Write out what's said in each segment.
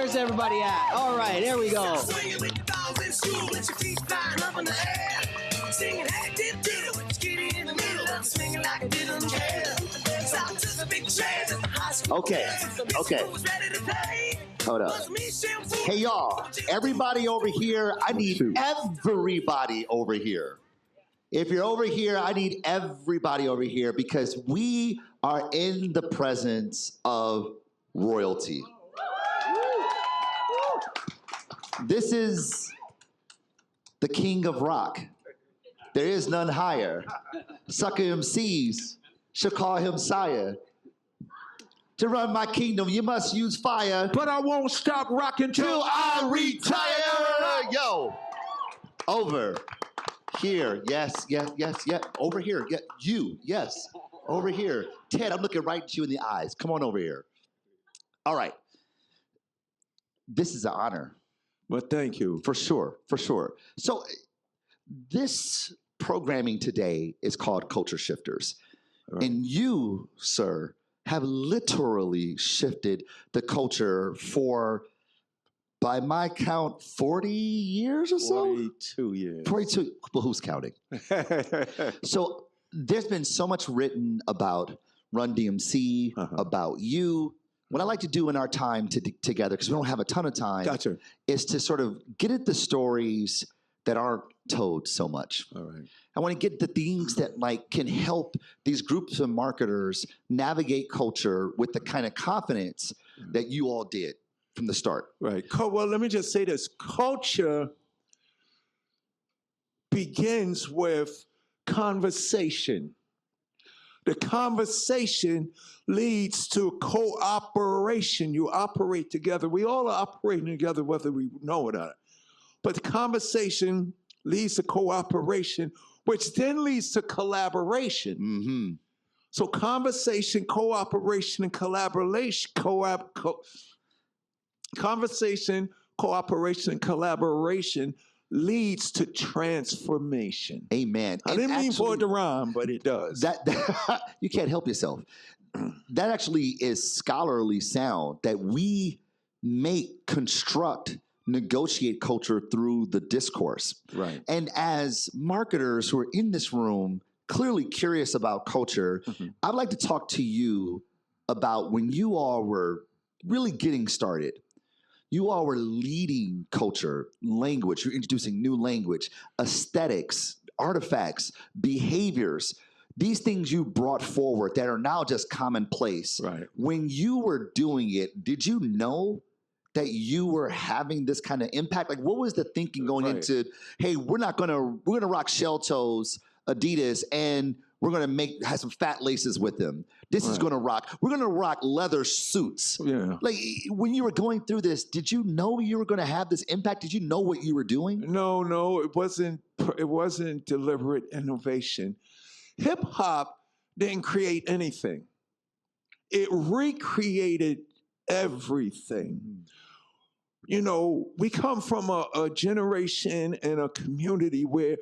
Where's everybody at? All right, there we go. Okay. Hold up. Hey, y'all. Everybody over here. I need everybody over here. If you're over here, I need everybody over here because we are in the presence of royalty. This is the king of rock. There is none higher. Sucker MCs should call him sire. To run my kingdom, you must use fire. But I won't stop rocking till I retire. Yo, over here. Yes. Over here. Yeah, you. Yes. Over here. Ted, I'm looking right at you in the eyes. Come on over here. All right. This is an honor. Well, thank you. For sure. So this programming today is called Culture Shifters. Right. And you, sir, have literally shifted the culture for, by my count, 40 years or so? 42 years. 42. Well, who's counting? So there's been so much written about Run DMC, about you. What I like to do in our time together, because we don't have a ton of time, is to sort of get at the stories that aren't told so much. All right. I want to get the things that can help these groups of marketers navigate culture with the kind of confidence that you all did from the start. Right. Well, let me just say this. Culture begins with conversation. The conversation leads to cooperation. You operate together. We all are operating together whether we know it or not. But the conversation leads to cooperation, which then leads to collaboration. Mm-hmm. So conversation, cooperation, and collaboration, conversation, cooperation, and collaboration leads to transformation. Amen. I didn't mean for it to rhyme, but it does. That you can't help yourself. That actually is scholarly sound, that we construct, negotiate culture through the discourse. Right. And as marketers who are in this room, clearly curious about culture, I'd like to talk to you about when you all were really getting started. You all were leading culture, language. You're introducing new language, aesthetics, artifacts, behaviors. These things you brought forward that are now just commonplace. Right. When you were doing it, did you know that you were having this kind of impact? Like, what was the thinking going into, hey, we're gonna rock shell toes, Adidas, and we're gonna have some fat laces with them. This is gonna rock. We're gonna rock leather suits. Yeah. Like, when you were going through this, did you know you were gonna have this impact? Did you know what you were doing? No, it wasn't deliberate innovation. Hip hop didn't create anything. It recreated everything. You know, we come from a generation and a community where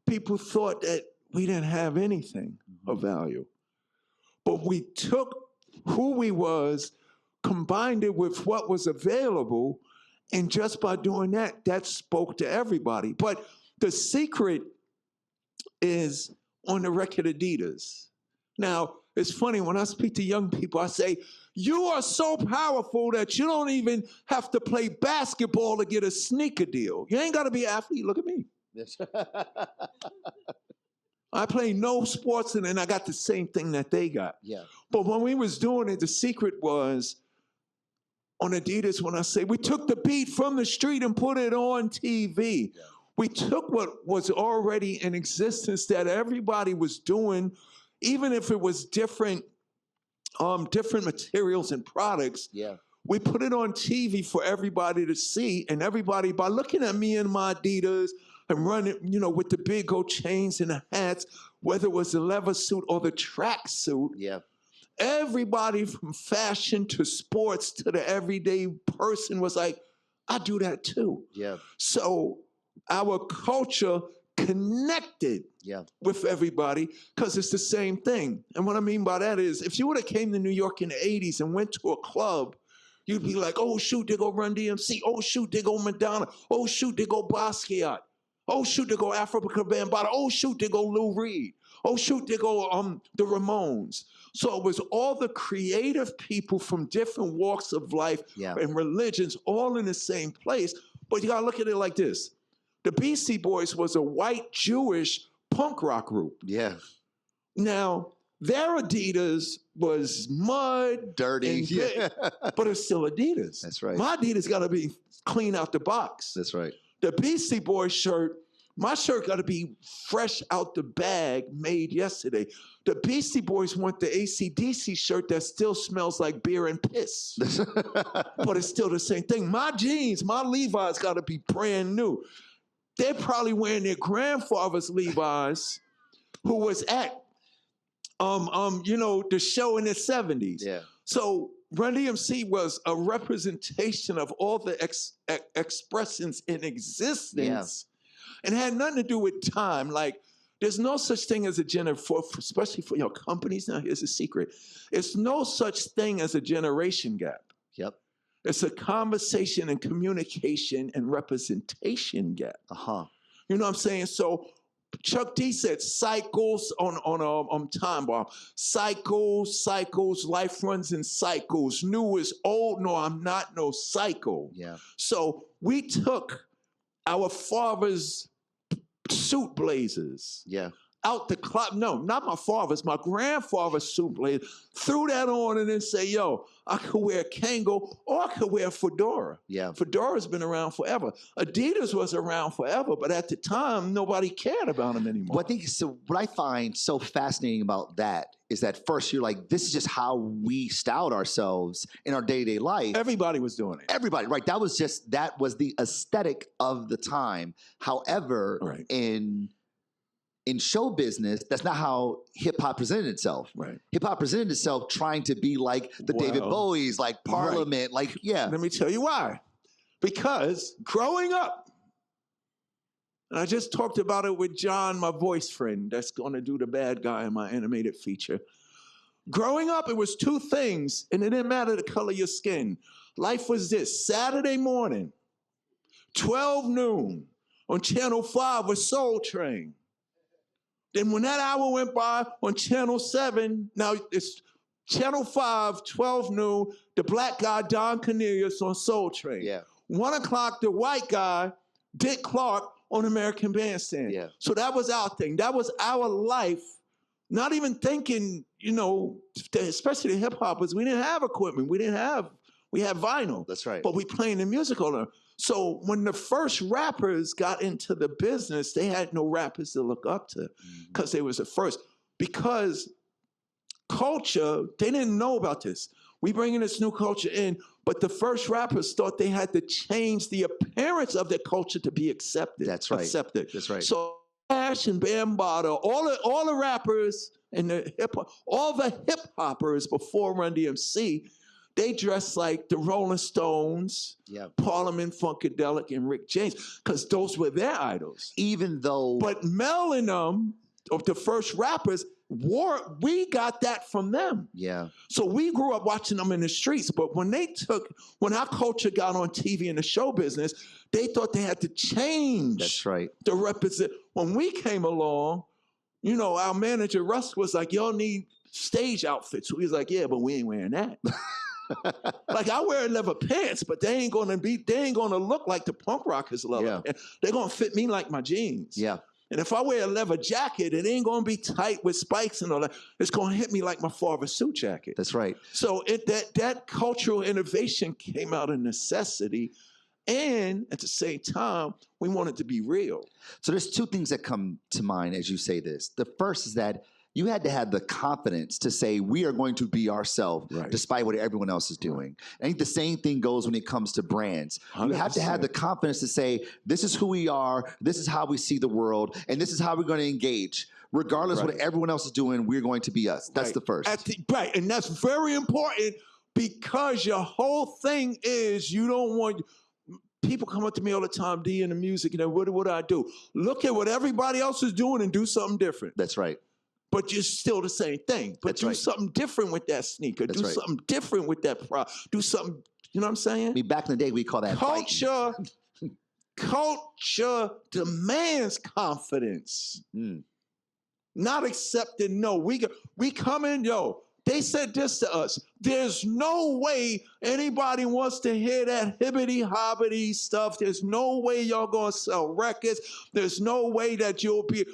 people thought that we didn't have anything of value. But we took who we was, combined it with what was available, and just by doing that, that spoke to everybody. But the secret is on the record Adidas. Now, it's funny, when I speak to young people, I say, you are so powerful that you don't even have to play basketball to get a sneaker deal. You ain't got to be an athlete. Look at me. Yes. I play no sports, and then I got the same thing that they got. Yeah. But when we was doing it, the secret was on Adidas, when I say, we took the beat from the street and put it on TV. Yeah. We took what was already in existence that everybody was doing, even if it was different materials and products. Yeah. We put it on TV for everybody to see, and everybody, by looking at me in my Adidas and running, with the big gold chains and the hats, whether it was the leather suit or the track suit, everybody from fashion to sports to the everyday person was like, I do that too. Yeah. So our culture connected with everybody because it's the same thing. And what I mean by that is, if you would have came to New York in the 80s and went to a club, You'd be like, oh, shoot, there go Run DMC. Oh, shoot, there go Madonna. Oh, shoot, there go Basquiat. Oh, shoot, there go Africa Bambaataa. Oh, shoot, there go Lou Reed. Oh, shoot, there go the Ramones. So it was all the creative people from different walks of life and religions all in the same place. But you got to look at it like this. The Beastie Boys was a white Jewish punk rock group. Yeah. Now, their Adidas was mud, dirty, and big, but it's still Adidas. That's right. My Adidas got to be clean out the box. That's right. The Beastie Boys shirt, my shirt got to be fresh out the bag, made yesterday. The Beastie Boys want the AC/DC shirt that still smells like beer and piss, but it's still the same thing. My jeans, my Levi's got to be brand new. They're probably wearing their grandfather's Levi's, who was at the show in the 70s. Yeah. So Run DMC was a representation of all the expressions in existence, and it had nothing to do with time. Like, there's no such thing as a especially for your companies. Now, here's a secret: it's no such thing as a generation gap. Yep. It's a conversation and communication and representation gap. You know what I'm saying? So Chuck D said cycles on Time Bomb. Cycles, life runs in cycles. New is old. No, I'm not no cycle. Yeah. So we took our father's suit blazers. Yeah. Out the clock. No, not my father's, my grandfather's suit blazer. Threw that on and then say, yo, I could wear Kangol or I could wear Fedora. Yeah. Fedora's been around forever. Adidas was around forever, but at the time, nobody cared about them anymore. Well, I think so. What I find so fascinating about that is that first you're like, this is just how we styled ourselves in our day-to-day life. Everybody was doing it. Everybody, right? That was the aesthetic of the time. However, in show business, that's not how hip hop presented itself. Right. Hip hop presented itself trying to be like the David Bowies, like Parliament, like, Let me tell you why. Because growing up, and I just talked about it with John, my voice friend, that's going to do the bad guy in my animated feature. Growing up, it was two things, and it didn't matter the color of your skin. Life was this: Saturday morning, 12 noon, on Channel 5 was Soul Train. Then when that hour went by on Channel 7, now it's Channel 5, 12 noon, the black guy, Don Cornelius on Soul Train. Yeah. 1 o'clock, the white guy, Dick Clark on American Bandstand. Yeah. So that was our thing. That was our life. Not even thinking, especially the hip hoppers, we didn't have equipment. We had vinyl. That's right. But we playing the music on them. So when the first rappers got into the business, they had no rappers to look up to because they was the first. Because culture, they didn't know about this. We bringing this new culture in, but the first rappers thought they had to change the appearance of their culture to be accepted. That's right. Accepted. That's right. So Ash and Bambaataa, all the rappers and all the hip hoppers before Run DMC, they dressed like the Rolling Stones, Parliament Funkadelic, and Rick James, because those were their idols. Even though... But Mel and them, of the first rappers, we got that from them. Yeah. So we grew up watching them in the streets, but when our culture got on TV in the show business, they thought they had to change. That's right. To represent. When we came along, our manager, Russ, was like, y'all need stage outfits. So he was like, yeah, but we ain't wearing that. Like, I wear leather pants, but they ain't gonna look like the punk rockers leather. Yeah. They're gonna fit me like my jeans. Yeah. And if I wear a leather jacket, it ain't gonna be tight with spikes and all that. It's gonna hit me like my father's suit jacket. That's right. So that cultural innovation came out of necessity, and at the same time, we wanted to be real. So there's two things that come to mind as you say this. The first is that you had to have the confidence to say, we are going to be ourselves, despite what everyone else is doing. I think the same thing goes when it comes to brands. 100%. You have to have the confidence to say, this is who we are, this is how we see the world, and this is how we're going to engage. Regardless of what everyone else is doing, we're going to be us. That's the first. And that's very important, because your whole thing is you don't want... People come up to me all the time, D, in the music, what do I do? Look at what everybody else is doing and do something different. That's right. But you're still the same thing. But do something different with that sneaker. Do something different with that product. Do something, You know what I'm saying? I mean, back in the day, we call that Culture, culture demands confidence. Not accepting no. We come in, yo, they said this to us. There's no way anybody wants to hear that hibbity-hobbity stuff. There's no way y'all gonna sell records. There's no way that you'll be...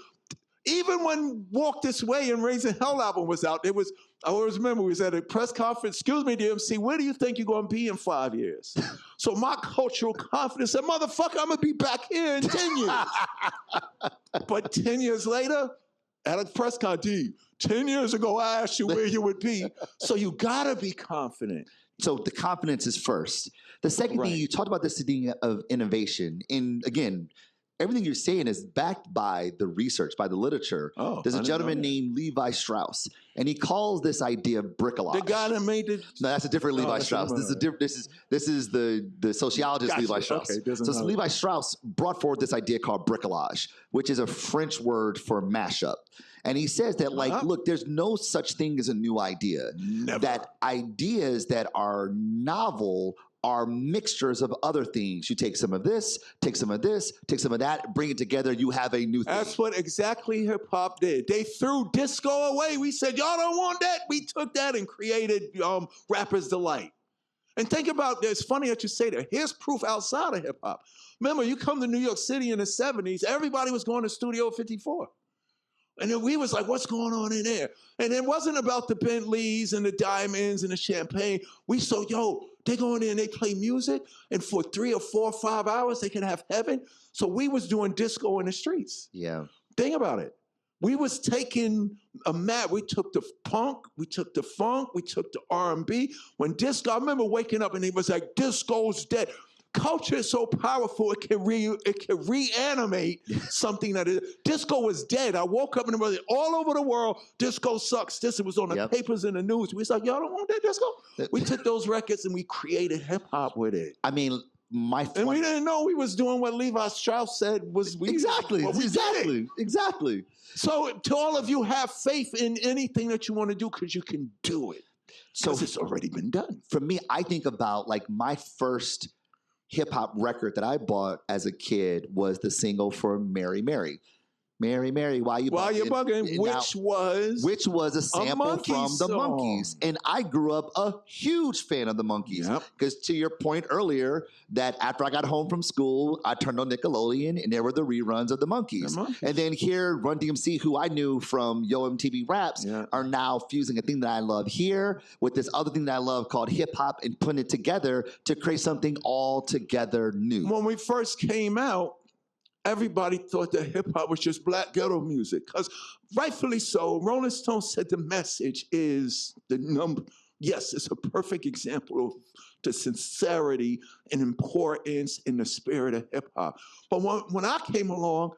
Even when Walk This Way and Raising Hell album was out, I always remember we was at a press conference. Excuse me, DMC, where do you think you're going to be in 5 years? So my cultural confidence said, motherfucker, I'm going to be back here in 10 years. But 10 years later, at a press conference, 10 years ago, I asked you where you would be. So you got to be confident. So the confidence is first. The second thing, you talked about this thing of innovation. And again, everything you're saying is backed by the research, by the literature. There's a gentleman named Levi Strauss, and he calls this idea bricolage. The guy that made it. No, that's a different Levi Strauss. This is the sociologist Levi Strauss. Okay, so Levi Strauss brought forward this idea called bricolage, which is a French word for mashup. And he says that, like, look, there's no such thing as a new idea. Never. That ideas that are novel are mixtures of other things. You take some of this, take some of this, take some of that, bring it together, you have a new thing. That's what exactly hip-hop did. They threw disco away. We said, y'all don't want that. We took that and created Rapper's Delight. And think about, it's funny that you say that. Here's proof outside of hip-hop. Remember, you come to New York City in the 70s, everybody was going to Studio 54. And then we was like, what's going on in there? And it wasn't about the Bentleys and the diamonds and the champagne. We saw, yo, they go in there and they play music, and for 3 or 4 or 5 hours, they can have heaven. So we was doing disco in the streets. Yeah. Think about it. We was taking we took the punk, we took the funk, we took the R&B. When disco, I remember waking up and it was like, disco's dead. Culture is so powerful, it can reanimate something that is. Disco was dead. I woke up and it was all over the world, disco sucks. It was on the papers and the news. We was like, y'all don't want that disco? We took those records and we created hip hop with it. I mean, and we didn't know we was doing what Levi Strauss said was exactly. So to all of you, have faith in anything that you want to do because you can do it. So it's already been done. For me, I think about like my first hip-hop record that I bought as a kid was the single for Mary Mary. Mary, Mary, why you bugging? Which was a sample from the Monkees. And I grew up a huge fan of the Monkees. Because to your point earlier, that after I got home from school, I turned on Nickelodeon and there were the reruns of the Monkees. And then here, Run DMC, who I knew from Yo MTV Raps, are now fusing a thing that I love here with this other thing that I love called hip-hop and putting it together to create something altogether new. When we first came out, everybody thought that hip-hop was just black ghetto music. Because rightfully so, Rolling Stone said the message is the number. Yes, it's a perfect example of the sincerity and importance in the spirit of hip-hop. But when I came along,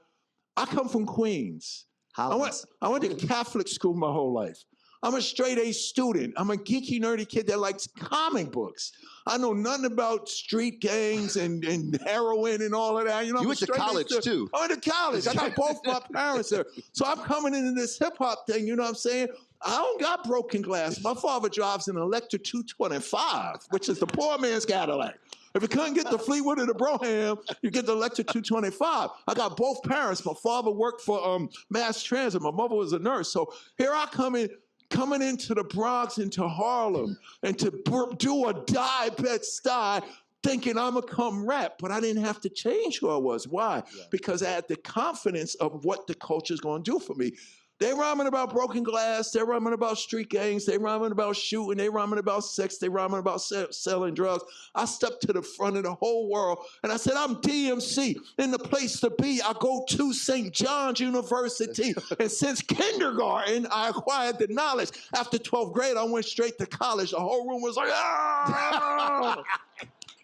I come from Queens. I went to Catholic school my whole life. I'm a straight-A student. I'm a geeky, nerdy kid that likes comic books. I know nothing about street gangs and heroin and all of that. You know, you went to college, too. I went to college. I got both my parents there. So I'm coming into this hip-hop thing, you know what I'm saying? I don't got broken glass. My father drives an Electra 225, which is the poor man's Cadillac. If you couldn't get the Fleetwood or the Brougham, you get the Electra 225. I got both parents. My father worked for mass transit. My mother was a nurse. So here I come in, coming into the Bronx, into Harlem, and to do a die, bet, style, thinking I'm going to come rap. But I didn't have to change who I was. Why? Because I had the confidence of what the culture is going to do for me. They rhyming about broken glass. They're rhyming about street gangs. They rhyming about shooting. They rhyming about sex. They rhyming about selling drugs. I stepped to the front of the whole world, and I said, I'm DMC. In the place to be, I go to St. John's University. And since kindergarten, I acquired the knowledge. After 12th grade, I went straight to college. The whole room was like, ah!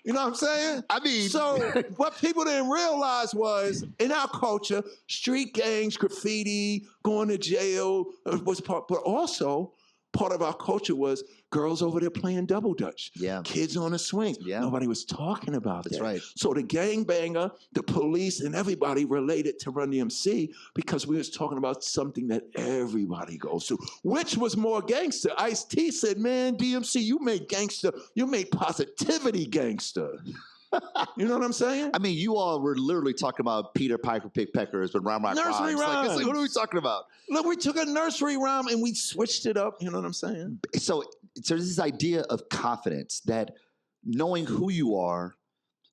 You know what I'm saying? I mean, so what people didn't realize was in our culture, street gangs, graffiti, going to jail was part, but also part of our culture was girls over there playing double dutch. Yeah. Kids on the swings. Yeah. Nobody was talking about that. That's right. So the gangbanger, the police, and everybody related to Run DMC because we was talking about something that everybody goes through. Which was more gangster? Ice-T said, man, DMC, you made gangster. You made positivity gangster. You know what I'm saying? I mean, you all were literally talking about Peter Piper picked peckers, but rhyme rock Nursery rhymes. Like, it's like, what are we rhymes. talking about? Look, we took a nursery rhyme and we switched it up. You know what I'm saying? So there's this idea of confidence, that knowing who you are,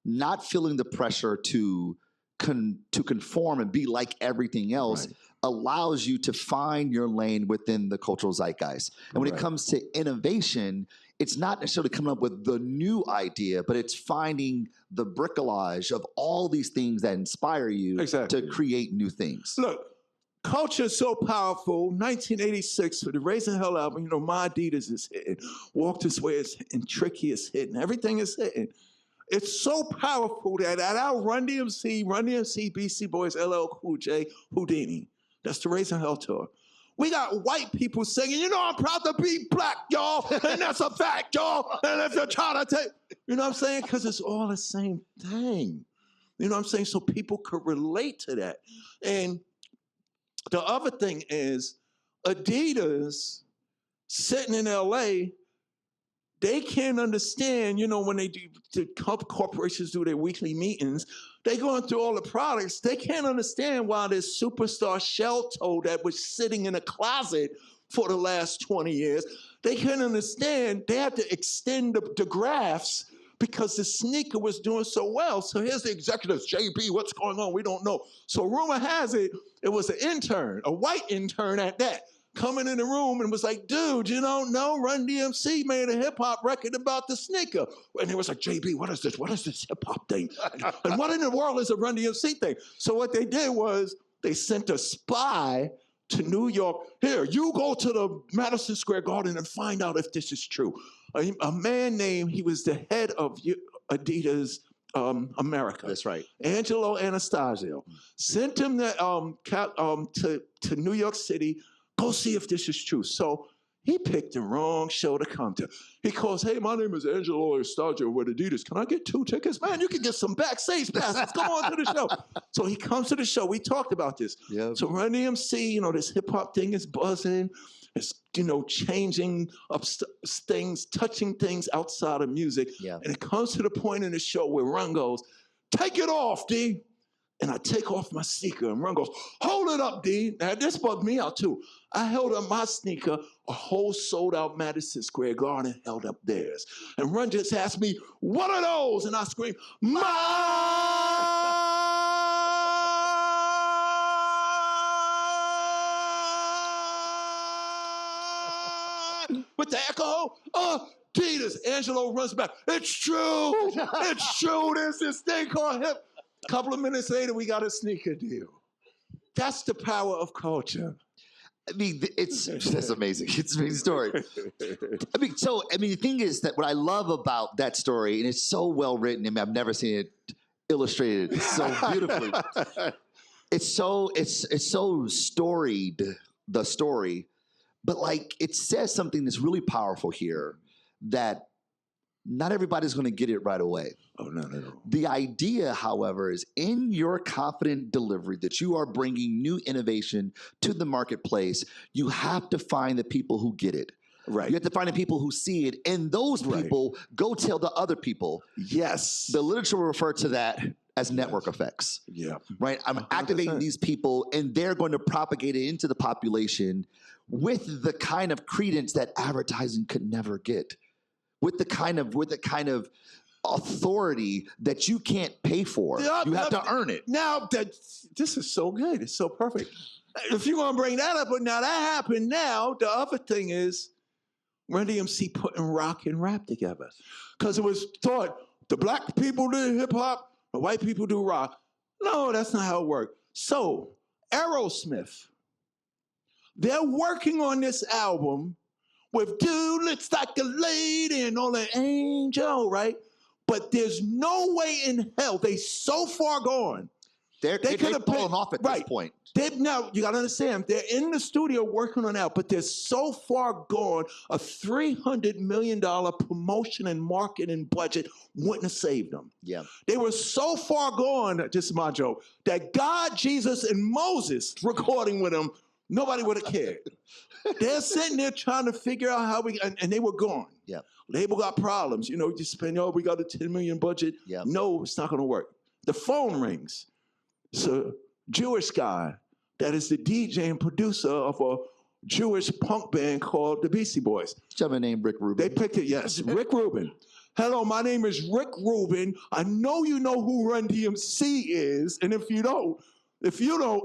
not feeling the pressure to conform and be like everything else, Right. allows you to find your lane within the cultural zeitgeist. And when it Right. comes to innovation, it's not necessarily coming up with the new idea, but it's finding the bricolage of all these things that inspire you Exactly. to create new things. Look, culture is so powerful. 1986 for the Raising Hell album, you know, My Adidas is hitting. Walk This Way is hitting. Tricky is hitting. Everything is hitting. It's so powerful that at our Run DMC, BC Boys, LL Cool J, Houdini, that's the Raising Hell tour. We got white people singing, you know, I'm proud to be black, y'all, and that's a fact, y'all, and if you're trying to take, you know what I'm saying? Because it's all the same thing. You know what I'm saying? So people could relate to that. And the other thing is Adidas sitting in LA, they can't understand, you know, when they do, the corporations do their weekly meetings, they going through all the products. They can't understand why this superstar shell toe that was sitting in a closet for the last 20 years, they can't understand. They had to extend the graphs because the sneaker was doing so well. So here's the executives, JB, what's going on? We don't know. So rumor has it, it was an intern, a white intern at that, coming in the room and was like, dude, you don't know? Run DMC made a hip-hop record about the sneaker. And it was like, JB, what is this? What is this hip-hop thing? And what in the world is a Run DMC thing? So what they did was they sent a spy to New York. Here, you go to the Madison Square Garden and find out if this is true. A man named, he was the head of Adidas America. That's right. Angelo Anastasio. Sent him to New York City. Go see if this is true. So he picked the wrong show to come to. He calls, hey, my name is Angelo Anastasio with Adidas. Can I get 2 tickets? Man, you can get some backstage passes. Come on to the show. So he comes to the show. We talked about this. Yep. So Run DMC, you know, this hip hop thing is buzzing. It's, you know, changing up things, touching things outside of music. Yeah. And it comes to the point in the show where Run goes, take it off, D. And I take off my sneaker, and Run goes, hold it up, D. Now, this bugged me out, too. I held up my sneaker, a whole sold-out Madison Square Garden held up theirs. And Run just asked me, what are those? And I screamed, mine! With the echo, Adidas. Angelo runs back. It's true. It's true. There's this thing called hip. A couple of minutes later, we got a sneaker deal. That's the power of culture. I mean, that's amazing. It's an amazing story. The thing is that what I love about that story, and it's so well written. I mean, I've never seen it illustrated so beautifully. It's so storied, the story, but like it says something that's really powerful here, that not everybody's going to get it right away. Oh, no. The idea, however, is in your confident delivery that you are bringing new innovation to the marketplace, you have to find the people who get it. Right. You have to find the people who see it, and those people go tell the other people. Yes. The literature will refer to that as network effects. Yeah. Right? I'm 100%. activating these people, and they're going to propagate it into the population with the kind of credence that advertising could never get. With the kind of authority that you can't pay for. You have to earn it. Now, this is so good. It's so perfect. If you're going to bring that up, but now that happened now, the other thing is Run DMC putting rock and rap together. Because it was thought the black people do hip-hop, the white people do rock. No, that's not how it worked. So, Aerosmith, they're working on this album with dude looks like a lady and all that angel, right? But there's no way in hell, they so far gone, They're pulling off at this point. Now, you got to understand, they're in the studio working on that, but they're so far gone, a $300 million promotion and marketing budget wouldn't have saved them. Yeah. They were so far gone, this is my joke, that God, Jesus, and Moses recording with them, nobody would have cared. They're sitting there trying to figure out how and they were gone. Yeah. Label got problems. You spend, we got a $10 million budget. Yeah. No, it's not going to work. The phone rings. It's a Jewish guy that is the DJ and producer of a Jewish punk band called the Beastie Boys. Gentleman named Rick Rubin. They picked it, yes, Rick Rubin. Hello, my name is Rick Rubin. I know you know who Run DMC is, and if you don't,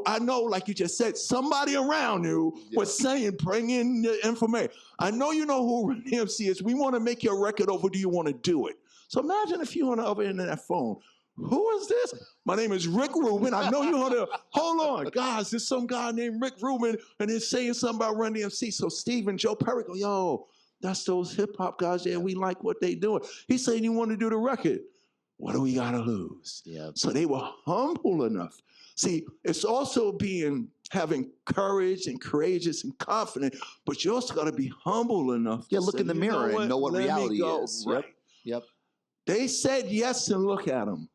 I know, like you just said, somebody around you was saying, bring in the information. I know you know who Run DMC is. We want to make your record over. Do you want to do it? So imagine if you're on the other end of that phone. Who is this? My name is Rick Rubin. I know you want to, hold on. Guys, there's some guy named Rick Rubin, and he's saying something about Run DMC. So Steve and Joe Perry go, yo, that's those hip-hop guys there. We like what they doing. He's saying you want to do the record. What do we got to lose? Yeah. So they were humble enough. See, it's also having courage and courageous and confident, but you also got to be humble enough. Yeah, look in the mirror and know what reality is. Right. Yep. They said yes, and look at them.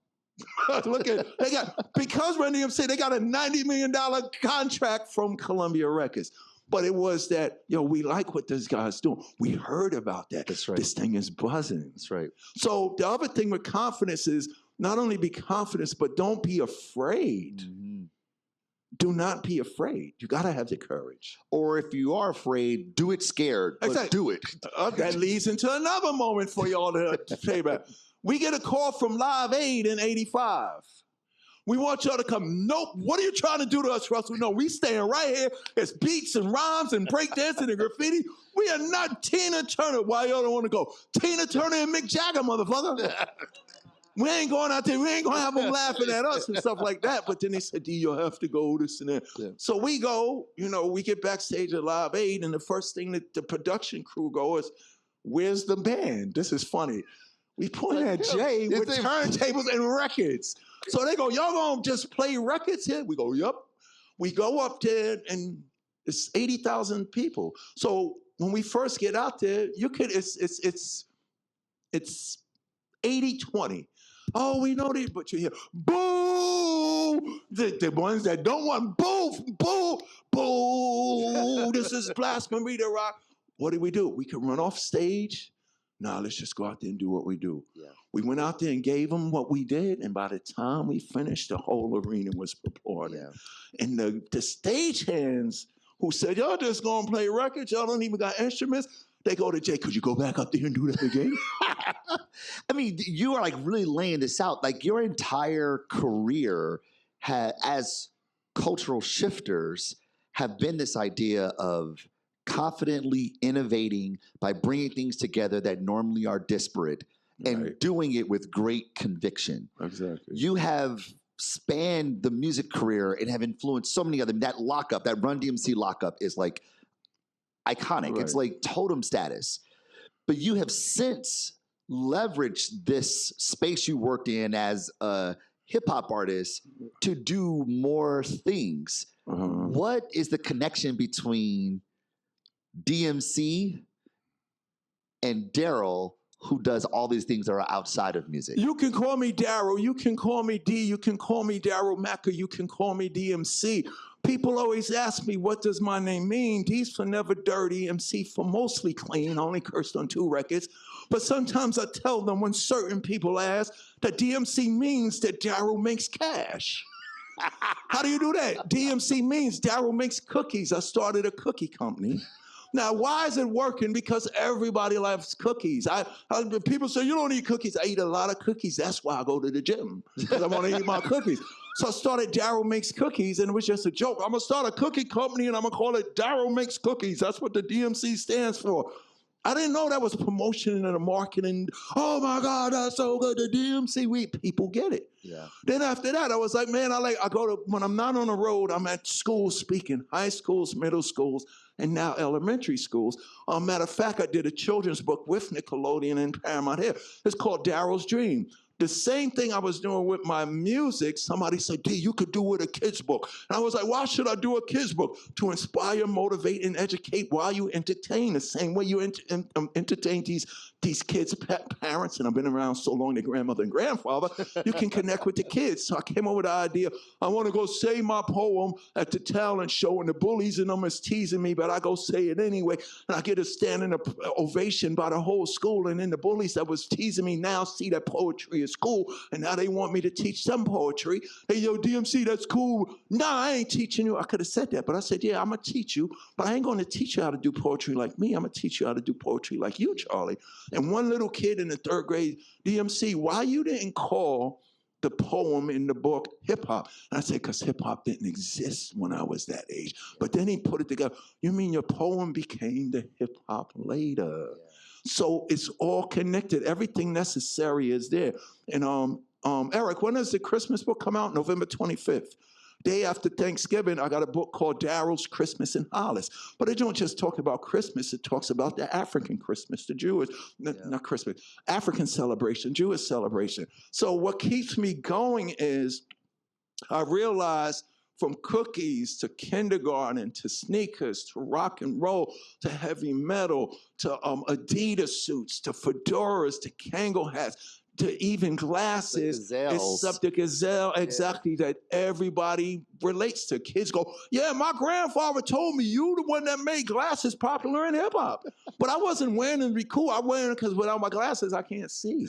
Because Run DMC, they got a $90 million contract from Columbia Records. But it was that, we like what this guy's doing. We heard about that. That's right. This thing is buzzing. That's right. So the other thing with confidence is not only be confident, but don't be afraid. Mm-hmm. Do not be afraid. You got to have the courage. Or if you are afraid, do it scared, but do it. That leads into another moment for y'all to say about. We get a call from Live Aid in 85. We want y'all to come. Nope. What are you trying to do to us, Russell? No, we staying right here. It's beats and rhymes and breakdancing and graffiti. We are not Tina Turner. Why y'all don't want to go? Tina Turner and Mick Jagger, motherfucker. We ain't going out there. We ain't going to have them laughing at us and stuff like that. But then they said, you'll have to go, this and that. Yeah. So we go, we get backstage at Live Aid, and the first thing that the production crew go is, where's the band? This is funny. We point at Jay with turntables and records. So they go, y'all gonna just play records here? We go, yep. We go up there, and it's 80,000 people. So when we first get out there, it's 80-20. Oh, we know these, but you hear, boo! The ones that don't want, boo, boo, boo. This is blasphemy to rock. What do? We can run off stage. Nah, let's just go out there and do what we do. Yeah. We went out there and gave them what we did, and by the time we finished, the whole arena was applauding. Yeah. And the stagehands who said, y'all just gonna play records, y'all don't even got instruments, they go to Jay, could you go back up there and do that again? I mean, you are like really laying this out. Like your entire career as cultural shifters have been this idea of confidently innovating by bringing things together that normally are disparate and doing it with great conviction. Exactly. You have spanned the music career and have influenced so many other. That lockup, that Run DMC lockup is like iconic. Right. It's like totem status. But you have since leveraged this space you worked in as a hip hop artist to do more things. Uh-huh. What is the connection between DMC and Darryl, who does all these things that are outside of music? You can call me Darryl. You can call me D. You can call me Darryl Macker. You can call me DMC. People always ask me, what does my name mean? D's for never dirty, MC for mostly clean. I only cursed on 2 records. But sometimes I tell them when certain people ask that DMC means that Darryl makes cash. How do you do that? DMC means Darryl makes cookies. I started a cookie company. Now, why is it working? Because everybody loves cookies. People say, you don't eat cookies. I eat a lot of cookies. That's why I go to the gym, because I want to eat my cookies. So I started Darryl Makes Cookies, and it was just a joke. I'm going to start a cookie company, and I'm going to call it Darryl Makes Cookies. That's what the DMC stands for. I didn't know that was promotion and marketing. Oh, my God, that's so good. The DMC, people get it. Yeah. Then after that, I was like, man, when I'm not on the road, I'm at schools speaking, high schools, middle schools, and now elementary schools. Matter of fact, I did a children's book with Nickelodeon and Paramount here. It's called Darryl's Dream. The same thing I was doing with my music, somebody said, D, you could do with a kid's book. And I was like, why should I do a kid's book? To inspire, motivate, and educate while you entertain, the same way you entertain these kids' parents. And I've been around so long, their grandmother and grandfather, you can connect with the kids. So I came up with the idea, I want to go say my poem at the talent show, and the bullies and them is teasing me, but I go say it anyway. And I get a standing ovation by the whole school. And then the bullies that was teasing me now see that poetry is cool, and now they want me to teach them poetry. Hey, yo, DMC, that's cool. Nah, I ain't teaching you. I could have said that, but I said, yeah, I'm going to teach you, but I ain't going to teach you how to do poetry like me. I'm going to teach you how to do poetry like you, Charlie. And one little kid in the 3rd grade, DMC, why you didn't call the poem in the book hip-hop? And I said, because hip-hop didn't exist when I was that age. But then he put it together. You mean your poem became the hip-hop later? Yeah. So it's all connected. Everything necessary is there. And Eric, when does the Christmas book come out? November 25th. Day after Thanksgiving, I got a book called Darryl's Christmas in Hollis. But it don't just talk about Christmas, it talks about the African Christmas, the Jewish, not Christmas, African celebration, Jewish celebration. So what keeps me going is I realized from cookies to kindergarten to sneakers to rock and roll to heavy metal to Adidas suits to fedoras to Kangol hats to even glasses, except the gazelle, exactly, that everybody relates to. Kids go, yeah, my grandfather told me you the one that made glasses popular in hip hop. But I wasn't wearing them to be cool. I wear them because without my glasses, I can't see.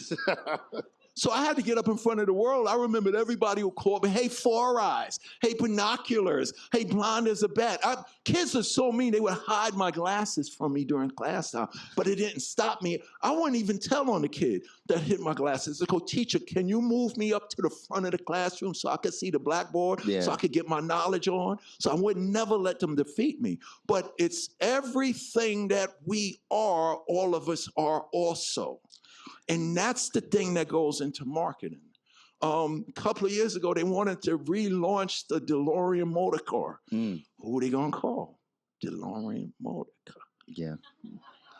So I had to get up in front of the world. I remembered everybody would call me, hey, Four Eyes, hey, Binoculars, hey, Blonde as a Bat. Kids are so mean, they would hide my glasses from me during class time, but it didn't stop me. I wouldn't even tell on the kid that hit my glasses. I go, teacher, can you move me up to the front of the classroom so I could see the blackboard, so I could get my knowledge on? So I would never let them defeat me. But it's everything that we are, all of us are also. And that's the thing that goes into marketing. A couple of years ago, they wanted to relaunch the DeLorean motor car. Who are they going to call? DeLorean motor car. Yeah.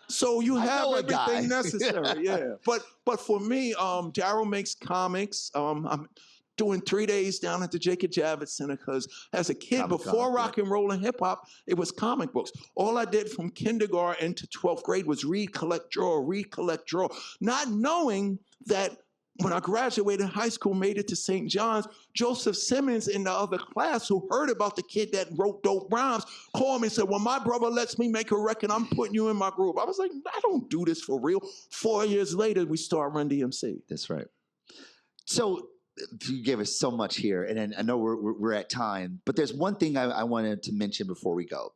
So you have everything necessary, yeah. But for me, Darryl makes comics. I'm doing 3 days down at the Jacob Javits Center because as a kid, before rock and roll and hip hop, it was comic books. All I did from kindergarten to 12th grade was read, collect, draw, not knowing that when I graduated high school, made it to St. John's, Joseph Simmons in the other class who heard about the kid that wrote dope rhymes called me and said, well, my brother lets me make a record, I'm putting you in my group. I was like, I don't do this for real. 4 years later, we start Run DMC. That's right. So you gave us so much here, and I know we're at time, but there's one thing I wanted to mention before we go.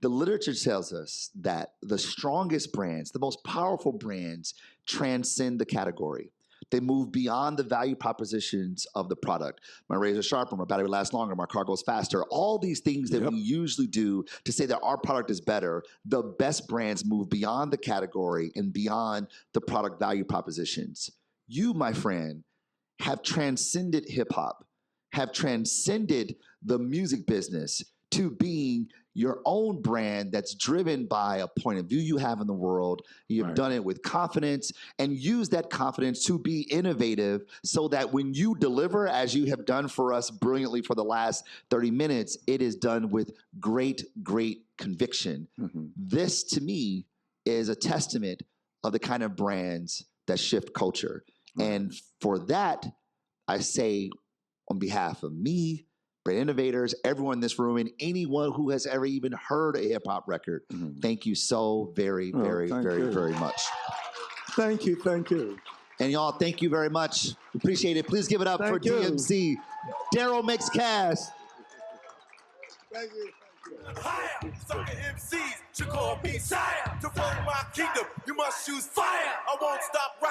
The literature tells us that the strongest brands, the most powerful brands, transcend the category. They move beyond the value propositions of the product. My razor sharper, my battery lasts longer, my car goes faster. All these things that we usually do to say that our product is better, the best brands move beyond the category and beyond the product value propositions. You, my friend, have transcended hip-hop, have transcended the music business to being your own brand that's driven by a point of view you have in the world. You've done it with confidence and use that confidence to be innovative so that when you deliver, as you have done for us brilliantly for the last 30 minutes, it is done with great, great conviction. This, to me, is a testament of the kind of brands that shift culture. And for that, I say on behalf of me, Brand Innovators, everyone in this room, and anyone who has ever even heard a hip-hop record, thank you so very, very, very much. Thank you, thank you. And y'all, thank you very much. Appreciate it. Please give it up for DMC. Darryl makes cash. Thank you. Higher, sucker MCs should call me sire. To run my kingdom, you must choose fire. I won't stop rocking.